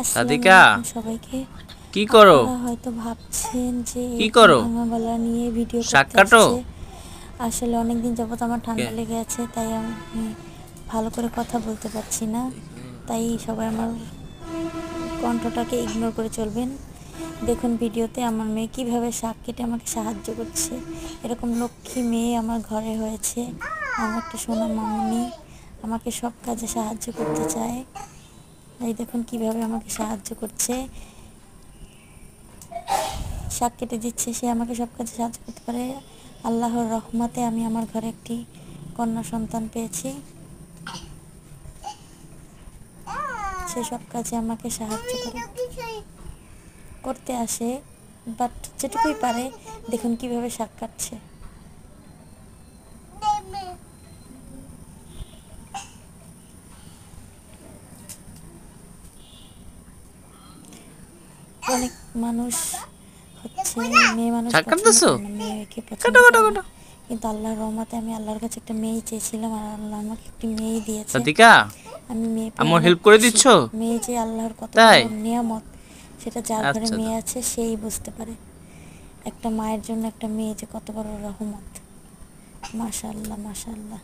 আসসালামু সাদিকা আলাইকুম সবাইকে। কি করো? আপনারা হয়তো ভাবছেন যে কি এরকম করো? ভাঙা গলা নিয়ে ভিডিও শাক করতে কাটো? আসছে। আসলে অনেক দিন যাবত আমার কে? ঠান্ডা লেগে আছে, তাই আমি ভালো করে কথা বলতে পারছি না। তাই সবাই আমার কণ্ঠটাকে ইগনোর করে চলবেন। দেখুন ভিডিওতে আমার মেয়ে কীভাবে শাক কেটে আমাকে সাহায্য করছে। এরকম লক্ষ্মী মেয়ে আমার ঘরে হয়েছে। আমার একটা সোনা মামুনি আমাকে সব কাজে সাহায্য করতে চায়। এই দেখুন কিভাবে আমাকে সাহায্য করছে, শাক কেটে দিচ্ছে। সে আমাকে সব কাজে সাহায্য করতে পারে। আল্লাহর রহমতে আমি আমার ঘরে একটি কন্যা সন্তান পেয়েছি। সে সব কাজে আমাকে সাহায্য করতে আসে, বাট যেটুকুই পারে। দেখুন কিভাবে শাক কাটছে। অনেক মানুষ হচ্ছে মেয়ে মানুষ শাক পছন্দ কাটতেছো? করে না, মেয়েকে পছন্দ কাটো কাটো করে না। কাটো। কিন্তু আল্লাহর রহমতে আমি আল্লাহর কাছে একটা মেয়ে চেয়েছিলাম, আর আল্লাহ আমাকে একটি মেয়ে দিয়েছে। সাদিকা আমি মেয়ে পেয়ে আমার অনেক হেল্প করে খুশি। দিচ্ছ? মেয়ে যে আল্লাহর কত তাই? বড় নিয়ামত, সেটা যার ঘরে আচ্ছা মেয়ে দাও। আছে সেই বুঝতে পারে। একটা মায়ের জন্য একটা মেয়ে যে কত বড় রহমত। মাশাআল্লাহ, মাশাআল্লাহ।